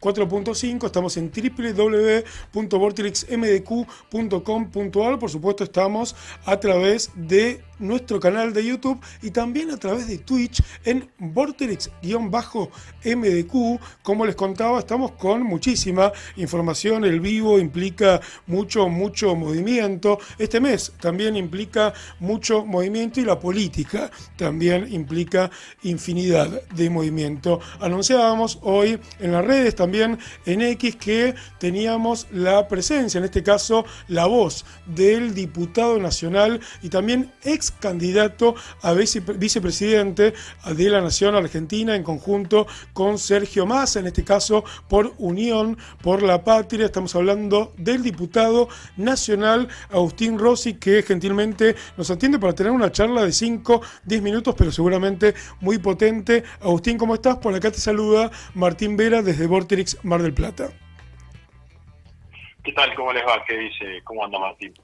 4.5, estamos en www.vortexmdq.com.ar, por supuesto estamos a través de nuestro canal de YouTube y también a través de Twitch en Vortex-MDQ. Como les contaba, estamos con muchísima información. El vivo implica mucho movimiento. Este mes también implica mucho movimiento y la política también implica infinidad de movimiento. Anunciábamos hoy en las redes, también en X, que teníamos la presencia, en este caso la voz del diputado nacional y también ex candidato a vicepresidente de la Nación Argentina en conjunto con Sergio Massa, en este caso por Unión por la Patria. Estamos hablando del diputado nacional Agustín Rossi, que gentilmente nos atiende para tener una charla de 5-10 minutos, pero seguramente muy potente. Agustín, ¿cómo estás? Por acá te saluda Martín Vera desde Vorterix Mar del Plata. ¿Qué tal? ¿Cómo les va? ¿Qué dice? ¿Cómo anda Martín?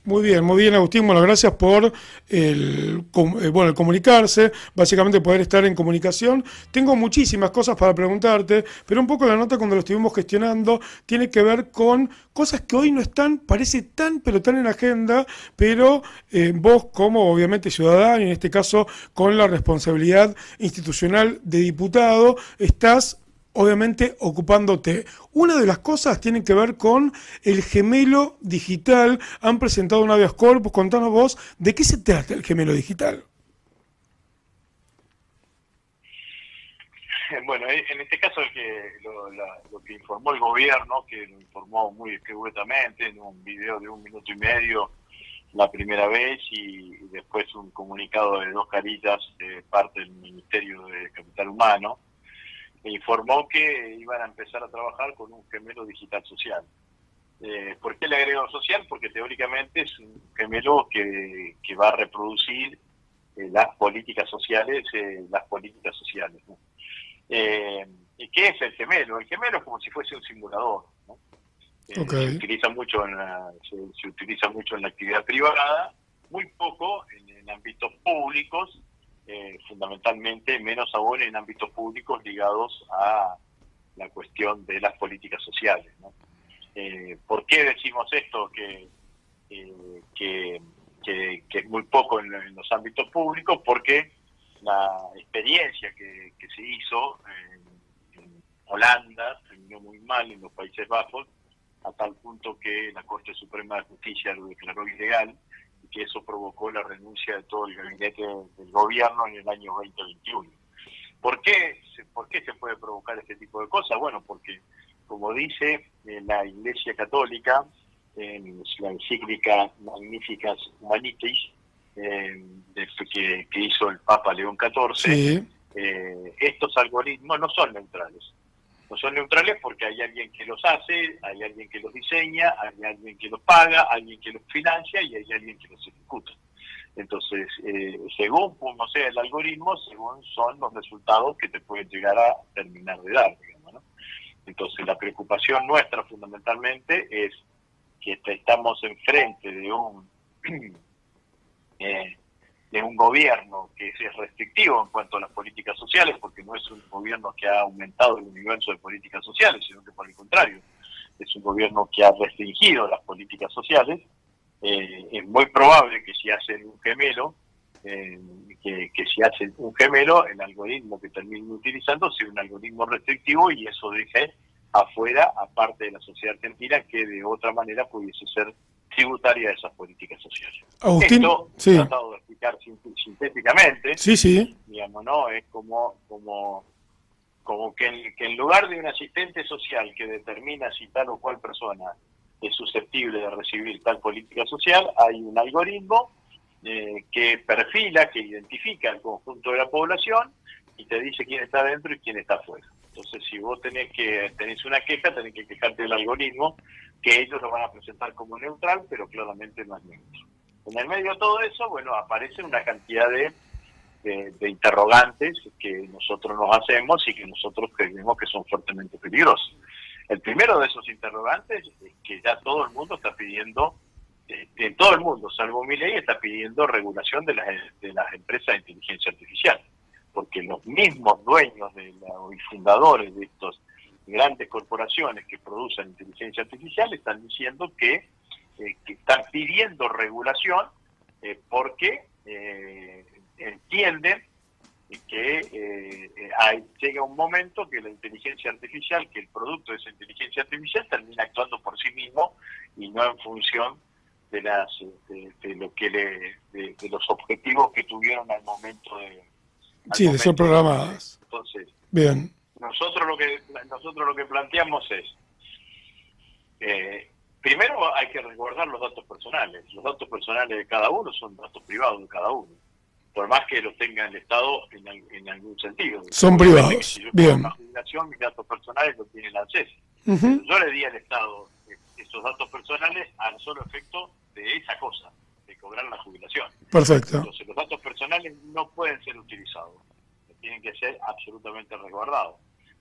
Muy bien, Agustín. Bueno, gracias por el comunicarse, básicamente poder estar en comunicación. Tengo muchísimas cosas para preguntarte, pero un poco la nota cuando lo estuvimos gestionando tiene que ver con cosas que hoy no están, parece tan en agenda, pero vos como obviamente ciudadano, y en este caso con la responsabilidad institucional de diputado, estás obviamente ocupándote. Una de las cosas tiene que ver con el gemelo digital. Han presentado un habeas corpus. Contanos vos, ¿de qué se trata el gemelo digital? Bueno, en este caso lo que informó el gobierno, que lo informó muy escuetamente en un video de 1 minuto y medio la primera vez y después un comunicado de 2 caritas de parte del Ministerio de Capital Humano, informó que iban a empezar a trabajar con un gemelo digital social. ¿Por qué le agrego social? Porque teóricamente es un gemelo que va a reproducir las políticas sociales, ¿no? ¿Y qué es el gemelo? El gemelo es como si fuese un simulador, ¿no? Okay. Se utiliza mucho en la actividad privada, muy poco en ámbitos públicos, fundamentalmente menos aún en ámbitos públicos ligados a la cuestión de las políticas sociales, ¿no? ¿Por qué decimos esto? Que es muy poco en los ámbitos públicos, porque la experiencia que se hizo en Holanda terminó muy mal, en los Países Bajos, a tal punto que la Corte Suprema de Justicia lo declaró ilegal, y que eso provocó la renuncia de todo el gabinete del gobierno en el año 2021. ¿Por qué se puede provocar este tipo de cosas? Bueno, porque, como dice la Iglesia Católica, en la encíclica Magnificat Humanitas, que hizo el Papa León XIV, sí. Estos algoritmos no son neutrales. No son neutrales porque hay alguien que los hace, hay alguien que los diseña, hay alguien que los paga, alguien que los financia y hay alguien que los ejecuta. Entonces, según como sea el algoritmo, según son los resultados que te pueden llegar a terminar de dar, digamos, ¿no? Entonces, la preocupación nuestra fundamentalmente es que estamos enfrente de un gobierno que es restrictivo en cuanto a las políticas sociales, porque no es un gobierno que ha aumentado el universo de políticas sociales, sino que por el contrario, es un gobierno que ha restringido las políticas sociales. Es muy probable que si hacen un gemelo, el algoritmo que terminen utilizando sea un algoritmo restrictivo y eso deje afuera a parte de la sociedad argentina que de otra manera pudiese ser tributaria de esas políticas sociales. Agustín, Esto, sí. tratado de explicar sintéticamente, Sí. digamos, ¿no? Es como que en lugar de un asistente social que determina si tal o cual persona es susceptible de recibir tal política social, hay un algoritmo que perfila, que identifica al conjunto de la población y te dice quién está dentro y quién está afuera. Entonces, si vos tenés una queja, tenés que quejarte del algoritmo, que ellos lo van a presentar como neutral, pero claramente no es neutro. En el medio de todo eso, bueno, aparece una cantidad de interrogantes que nosotros nos hacemos y que nosotros creemos que son fuertemente peligrosos. El primero de esos interrogantes es que ya todo el mundo está pidiendo, todo el mundo, salvo Milei, está pidiendo regulación de las empresas de inteligencia artificial, porque los mismos dueños y fundadores de grandes corporaciones que producen inteligencia artificial están diciendo que están pidiendo regulación porque entienden que llega un momento que la inteligencia artificial, que el producto de esa inteligencia artificial termina actuando por sí mismo y no en función de los objetivos que tuvieron al momento de ser programadas. Entonces, bien. Nosotros lo que planteamos es, primero hay que resguardar los datos personales. Los datos personales de cada uno son datos privados de cada uno, por más que los tenga el Estado en algún sentido. Son privados, si yo bien. una jubilación, mis datos personales los tiene el ANSES. Yo le di al Estado esos datos personales al solo efecto de esa cosa, de cobrar la jubilación. Perfecto. Entonces los datos personales no pueden ser utilizados, tienen que ser absolutamente resguardados.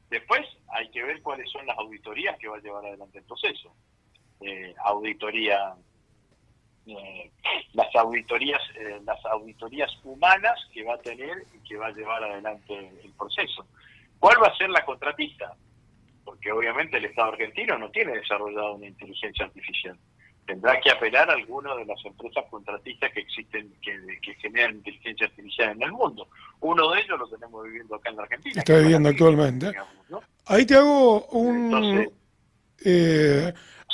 Después hay que ver cuáles son las auditorías que va a llevar adelante el proceso. Las auditorías humanas que va a tener y que va a llevar adelante el proceso. ¿Cuál va a ser la contratista? Porque obviamente el Estado argentino no tiene desarrollado una inteligencia artificial. Tendrá que apelar a alguna de las empresas contratistas que existen, que generan inteligencia artificial en el mundo. Uno de ellos lo tenemos viviendo acá en la Argentina. Está viviendo actualmente. Digamos, ¿no? Ahí te hago un...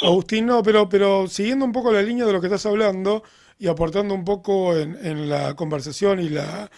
Agustín, no, pero siguiendo un poco la línea de lo que estás hablando y aportando un poco en la conversación y la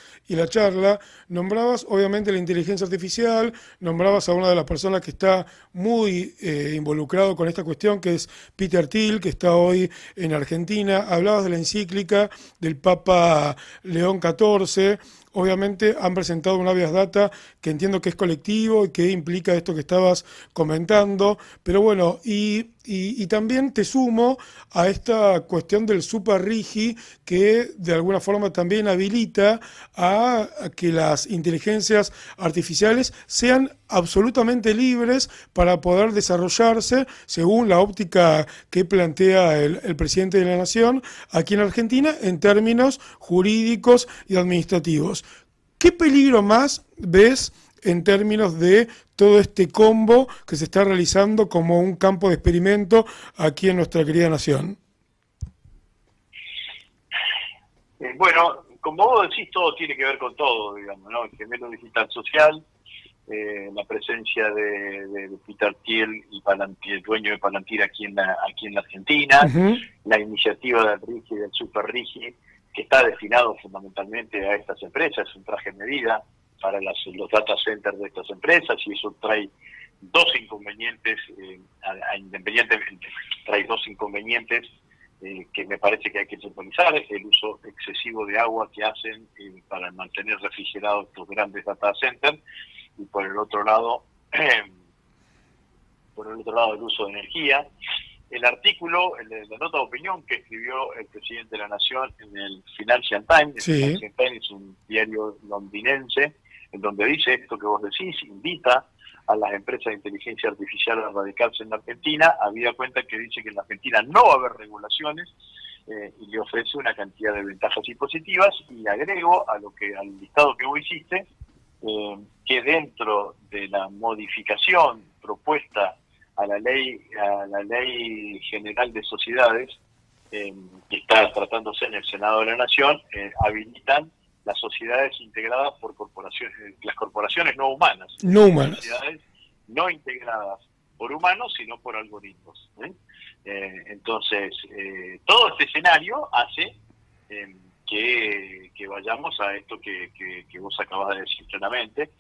charla, nombrabas obviamente la inteligencia artificial, nombrabas a una de las personas que está muy involucrado con esta cuestión, que es Peter Thiel, que está hoy en Argentina, hablabas de la encíclica del Papa León XIV. Obviamente han presentado un habeas data que entiendo que es colectivo y que implica esto que estabas comentando, pero bueno, y también te sumo a esta cuestión del super RIGI que de alguna forma también habilita a que las inteligencias artificiales sean absolutamente libres para poder desarrollarse según la óptica que plantea el presidente de la Nación aquí en Argentina en términos jurídicos y administrativos. ¿Qué peligro más ves en términos de todo este combo que se está realizando como un campo de experimento aquí en nuestra querida nación? Bueno, como vos decís, todo tiene que ver con todo, digamos, ¿no? El gemelo digital social, la presencia de Peter Thiel y Palantir, el dueño de Palantir aquí en la Argentina, la iniciativa del RIGI, del Super RIGI, que está destinado fundamentalmente a estas empresas, es un traje de medida para los data centers de estas empresas, y eso trae dos inconvenientes, que me parece que hay que centralizar: el uso excesivo de agua que hacen para mantener refrigerados estos grandes data centers, y por el otro lado el uso de energía. El artículo, la nota de opinión que escribió el presidente de la Nación en el Financial Times, sí. El Financial Times es un diario londinense, en donde dice esto que vos decís, invita a las empresas de inteligencia artificial a radicarse en la Argentina, habida cuenta que dice que en la Argentina no va a haber regulaciones, y le ofrece una cantidad de ventajas y positivas, y agrego al listado que vos hiciste, que dentro de la modificación propuesta a la ley general de sociedades, que está tratándose en el Senado de la Nación, habilitan las sociedades integradas por corporaciones, las corporaciones no humanas. No humanas. Sociedades no integradas por humanos, sino por algoritmos. Entonces, todo este escenario hace que vayamos a esto que vos acabas de decir claramente,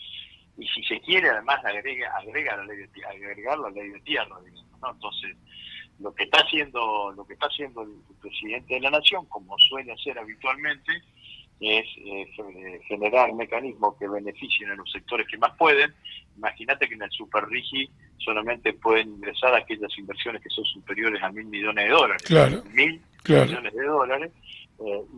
y si se quiere además agregar la ley de tierra, digamos, ¿no? Entonces, lo que está haciendo el presidente de la Nación, como suele hacer habitualmente, es generar mecanismos que beneficien a los sectores que más pueden. Imagínate que en el Super RIGI solamente pueden ingresar aquellas inversiones que son superiores a $1.000 millones de dólares. Claro. 1.000 claro. millones de dólares.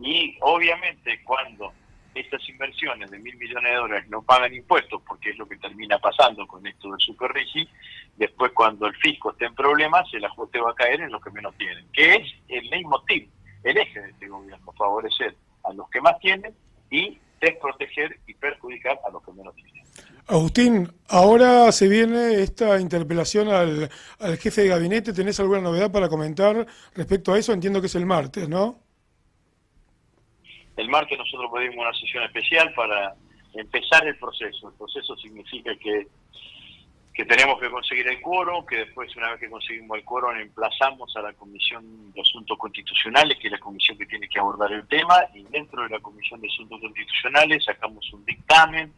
Y obviamente cuando estas inversiones de $1.000 millones de dólares no pagan impuestos, porque es lo que termina pasando con esto del Super RIGI, después cuando el fisco esté en problemas, el ajuste va a caer en los que menos tienen, que es el leitmotiv, el eje de este gobierno: favorecer a los que más tienen y desproteger y perjudicar a los que menos tienen. Agustín, ahora se viene esta interpelación al jefe de gabinete. ¿Tenés alguna novedad para comentar respecto a eso? Entiendo que es el martes, ¿no? El martes nosotros pedimos una sesión especial para empezar el proceso. El proceso significa que tenemos que conseguir el quórum, que después, una vez que conseguimos el quórum, emplazamos a la Comisión de Asuntos Constitucionales, que es la comisión que tiene que abordar el tema, y dentro de la Comisión de Asuntos Constitucionales sacamos un dictamen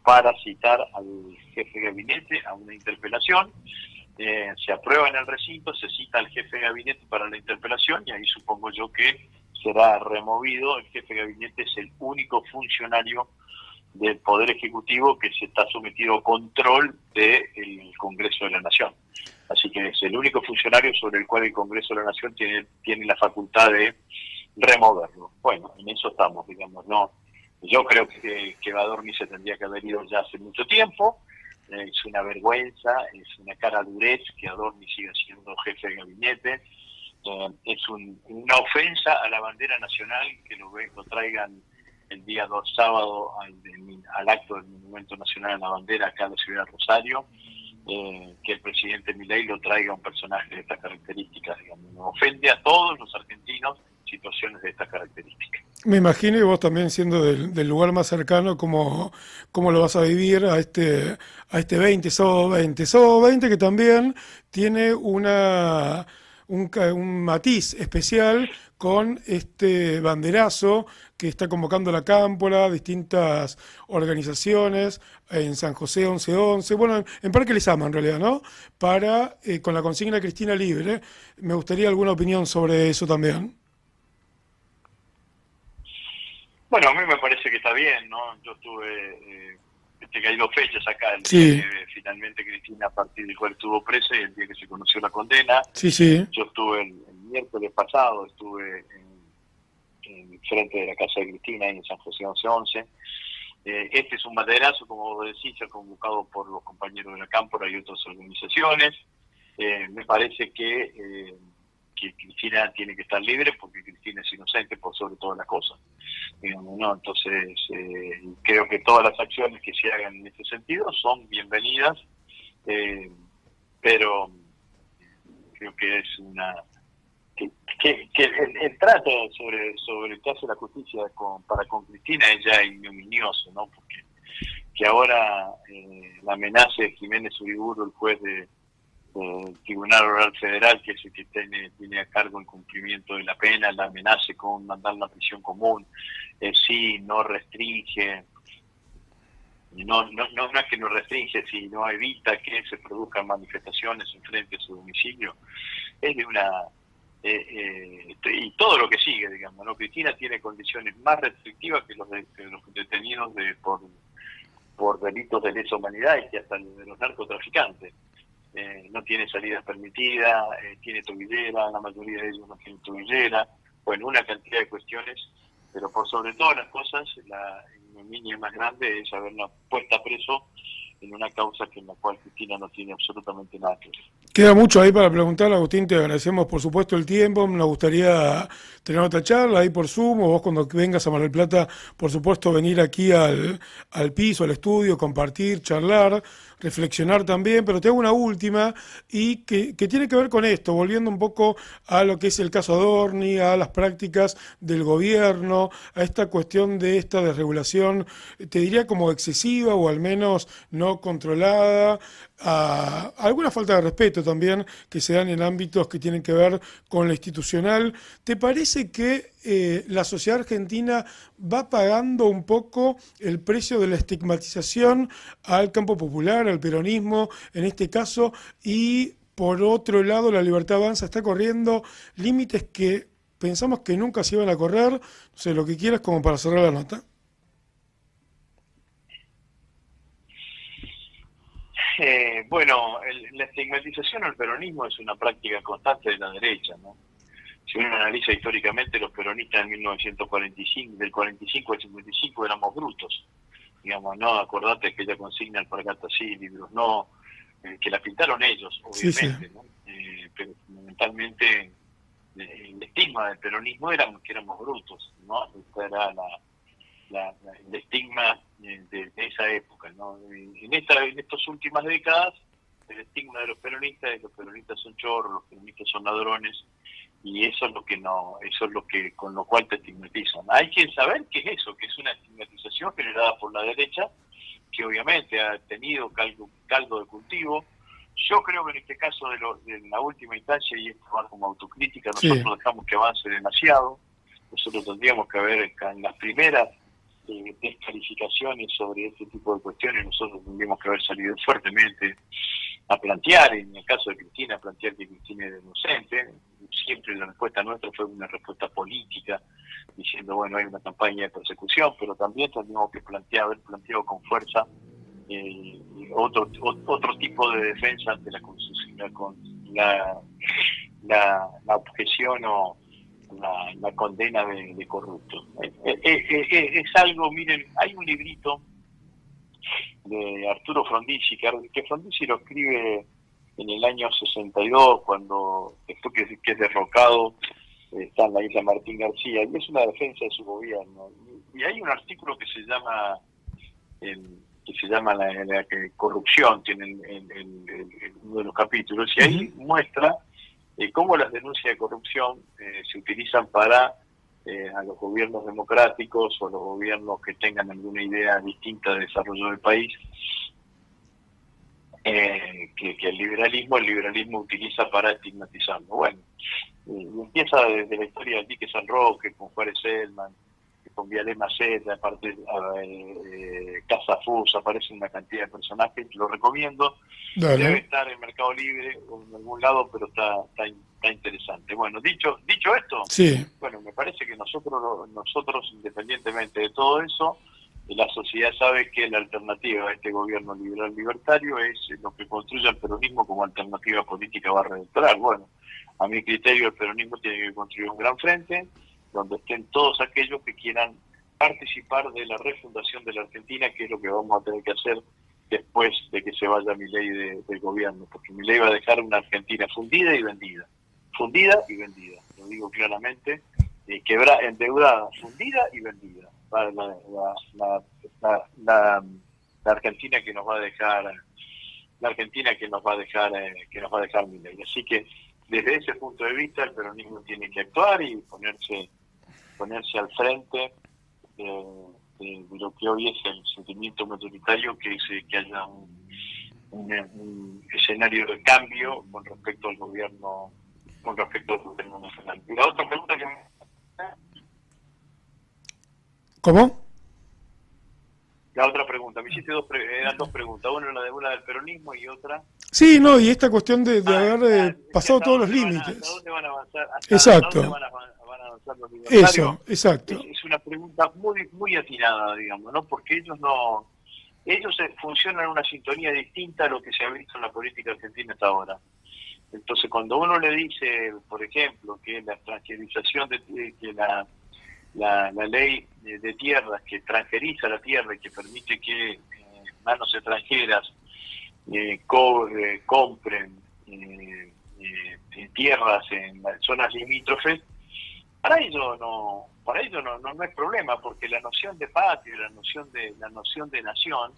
para citar al jefe de gabinete a una interpelación. Se aprueba en el recinto, se cita al jefe de gabinete para la interpelación, y ahí supongo yo que será removido. El jefe de gabinete es el único funcionario del Poder Ejecutivo que se está sometido a control del Congreso de la Nación. Así que es el único funcionario sobre el cual el Congreso de la Nación tiene la facultad de removerlo. Bueno, en eso estamos, digamos, ¿no? Yo creo que Badorni se tendría que haber ido ya hace mucho tiempo. Es una vergüenza, es una cara durez que Adorni siga siendo jefe de gabinete. Es una ofensa a la bandera nacional que lo traigan el día sábado al acto del Monumento Nacional a la Bandera acá en la ciudad de Rosario, que el presidente Milei lo traiga a un personaje de estas características. Digamos, nos ofende a todos los argentinos situaciones de estas características. Me imagino, y vos también siendo del lugar más cercano, cómo lo vas a vivir a este 20, sábado 20, que también tiene un matiz especial con este banderazo que está convocando la Cámpora, distintas organizaciones, en San José 1111, bueno, en Parque Lezama en realidad, ¿no? Con la consigna Cristina Libre. Me gustaría alguna opinión sobre eso también. Bueno, a mí me parece que está bien, ¿no? Yo estuve, que hay 2 fechas acá, el Sí, día que finalmente Cristina, a partir del cual estuvo presa, y el día que se conoció la condena. sí, sí. Yo estuve el miércoles pasado, estuve en frente de la casa de Cristina, ahí en San José 1111. Este es un banderazo, como vos decís, convocado por los compañeros de la Cámpora y otras organizaciones. Me parece que Cristina tiene que estar libre, porque Cristina es inocente por sobre todas las cosas. Digamos, ¿no? Entonces, creo que todas las acciones que se hagan en este sentido son bienvenidas, pero creo que es que el trato sobre el caso de la justicia para con Cristina es ya ignominioso, ¿no? Porque que ahora la amenaza de Jiménez Uriburu, el juez del Tribunal Oral Federal, que es el que tiene a cargo el cumplimiento de la pena, la amenace con mandar la prisión común, sí, no restringe, no es que no restringe, sino evita que se produzcan manifestaciones en frente a su domicilio, es de una... y todo lo que sigue, digamos, ¿no? Cristina tiene condiciones más restrictivas que los detenidos por delitos de lesa humanidad, y que hasta de los narcotraficantes. No tiene salidas permitidas, tiene tobillera, la mayoría de ellos no tienen tobillera, bueno, una cantidad de cuestiones, pero por sobre todas las cosas, la ignominia más grande es haberla puesta preso en una causa en la cual Cristina no tiene absolutamente nada que ver. Queda mucho ahí para preguntar, Agustín, te agradecemos por supuesto el tiempo, nos gustaría tener otra charla ahí por Zoom, o vos cuando vengas a Mar del Plata, por supuesto venir aquí al piso, al estudio, compartir, charlar, reflexionar también, pero te hago una última y que tiene que ver con esto, volviendo un poco a lo que es el caso Adorni, a las prácticas del gobierno, a esta cuestión de esta desregulación, te diría como excesiva o al menos no controlada, a alguna falta de respeto también que se dan en ámbitos que tienen que ver con lo institucional. ¿Te parece que la sociedad argentina va pagando un poco el precio de la estigmatización al campo popular, al peronismo en este caso, y por otro lado la Libertad Avanza está corriendo límites que pensamos que nunca se iban a correr? No sé, lo que quieras como para cerrar la nota. Bueno, la estigmatización al peronismo es una práctica constante de la derecha, ¿no? Si uno analiza históricamente, los peronistas en 1945, del 45 al 55 éramos brutos, digamos, ¿no? Acordate que aquella consigna alpargatas sí, libros no, que la pintaron ellos, Sí, sí. obviamente, ¿no? Pero fundamentalmente el estigma del peronismo era que éramos brutos, ¿no? Esta era el estigma de esa época, ¿no? En estas últimas décadas, el estigma de los peronistas es: los peronistas son chorros, los peronistas son ladrones, y eso es lo que no, eso es lo que, con lo cual te estigmatizan. Hay que saber qué es eso, que es una estigmatización generada por la derecha, que obviamente ha tenido caldo de cultivo. Yo creo que en este caso de la última instancia, y esto va como autocrítica, nosotros dejamos que avance demasiado. Nosotros tendríamos que haber, en las primeras descalificaciones sobre este tipo de cuestiones, nosotros tendríamos que haber salido fuertemente a plantear, en el caso de Cristina, a plantear que Cristina era inocente. Siempre la respuesta nuestra fue una respuesta política, diciendo, bueno, hay una campaña de persecución, pero también tendríamos que haber planteado con fuerza otro tipo de defensa ante la objeción o la condena de corruptos. Es algo, miren, hay un librito de Arturo Frondizi, que Frondizi lo escribe en el año 62, cuando después que es derrocado, está en la isla Martín García, y es una defensa de su gobierno. Y hay un artículo que se llama la corrupción, tiene uno de los capítulos, y ahí muestra cómo las denuncias de corrupción se utilizan para a los gobiernos democráticos o los gobiernos que tengan alguna idea distinta de desarrollo del país, que el liberalismo utiliza para estigmatizarlo. Bueno, y empieza desde la historia del dique San Roque, con Juárez Selman, con Vialé Maceta, aparte Casa Fus, aparece una cantidad de personajes, lo recomiendo. Dale. Debe estar en Mercado Libre o en algún lado, pero está interesante. Bueno, dicho esto, sí. Bueno, me parece que nosotros, independientemente de todo eso, la sociedad sabe que la alternativa a este gobierno liberal libertario es lo que construye el peronismo como alternativa política barra electoral. Bueno, a mi criterio el peronismo tiene que construir un gran frente donde estén todos aquellos que quieran participar de la refundación de la Argentina, que es lo que vamos a tener que hacer después de que se vaya Milei del gobierno, porque Milei va a dejar una Argentina fundida y vendida, lo digo claramente, endeudada, fundida y vendida, para la Argentina que nos va a dejar, que nos va a dejar Milei. Así que desde ese punto de vista el peronismo tiene que actuar y ponerse al frente de lo que hoy es el sentimiento mayoritario, que es que haya un escenario de cambio con respecto al gobierno nacional. Y la otra pregunta que ¿Cómo? La otra pregunta, me hiciste eran dos preguntas, una del peronismo y otra... Sí, no, y esta cuestión de haber pasado todos los límites. ¿Hasta dónde van a avanzar? Exacto. ¿Hasta dónde van a avanzar los libertarios? Eso, exacto. Es una pregunta muy atinada, digamos, ¿no? Porque ellos funcionan en una sintonía distinta a lo que se ha visto en la política argentina hasta ahora. Entonces, cuando uno le dice, por ejemplo, que la extranjerización que la ley de tierras, que extranjeriza la tierra y que permite que manos extranjeras compren tierras en las zonas limítrofes, para ello no es problema, porque la noción de patria, la noción de nación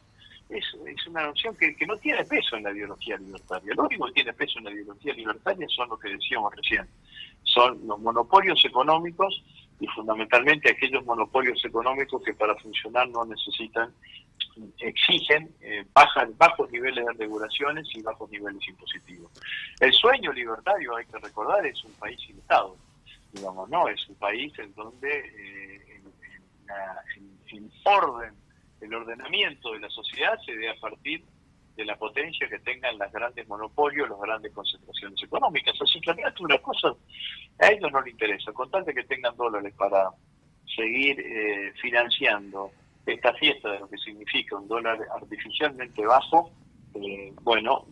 es una noción que no tiene peso en la ideología libertaria. Lo único que tiene peso en la ideología libertaria son lo que decíamos recién, son los monopolios económicos, y fundamentalmente aquellos monopolios económicos que para funcionar exigen bajos niveles de regulaciones y bajos niveles impositivos. El sueño libertario, hay que recordar, es un país sin Estado, digamos, ¿no? Es un país en donde el ordenamiento de la sociedad se dé a partir de la potencia que tengan los grandes monopolios, las grandes concentraciones económicas. Así que una cosa a ellos no les interesa, con tal de que tengan dólares para seguir financiando esta fiesta de lo que significa un dólar artificialmente bajo,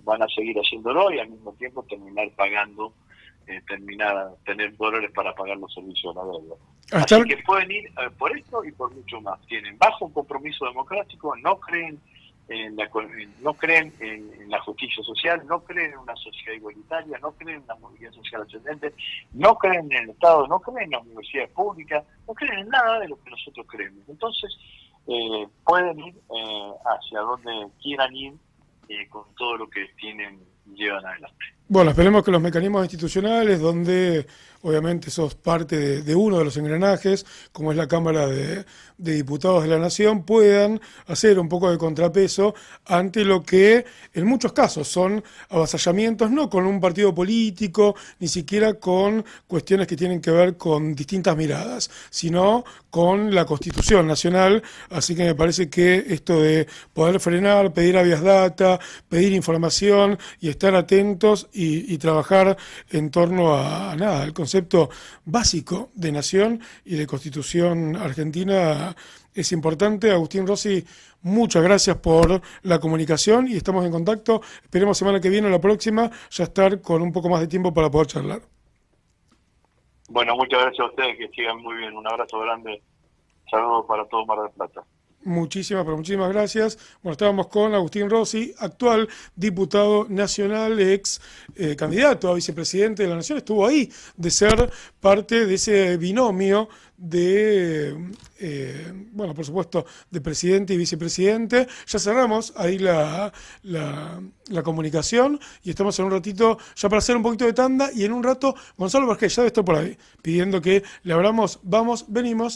van a seguir haciéndolo y al mismo tiempo tener dólares para pagar los servicios de la deuda. Así que pueden ir por esto y por mucho más. Tienen bajo un compromiso democrático, no creen no creen en la justicia social, no creen en una sociedad igualitaria, no creen en una movilidad social ascendente, no creen en el Estado, no creen en las universidades públicas, no creen en nada de lo que nosotros creemos. Entonces, pueden ir hacia donde quieran ir con todo lo que llevan adelante. Bueno, esperemos que los mecanismos institucionales, donde obviamente sos parte de uno de los engranajes, como es la Cámara de Diputados de la Nación, puedan hacer un poco de contrapeso ante lo que en muchos casos son avasallamientos, no con un partido político, ni siquiera con cuestiones que tienen que ver con distintas miradas, sino con la Constitución Nacional. Así que me parece que esto de poder frenar, pedir habeas data, pedir información y estar atentos y trabajar en torno a nada, al concepto básico de nación y de Constitución argentina es importante. Agustín Rossi, muchas gracias por la comunicación y estamos en contacto. Esperemos semana que viene o la próxima ya estar con un poco más de tiempo para poder charlar. Bueno, muchas gracias a ustedes, que sigan muy bien. Un abrazo grande. Saludos para todo Mar del Plata. Muchísimas gracias. Bueno, estábamos con Agustín Rossi, actual diputado nacional, ex candidato a vicepresidente de la Nación. Estuvo ahí de ser parte de ese binomio de, bueno, por supuesto, de presidente y vicepresidente. Ya cerramos ahí la comunicación y estamos en un ratito ya para hacer un poquito de tanda y en un rato Gonzalo Vergés ya debe estar por ahí pidiendo que le abramos, vamos, venimos.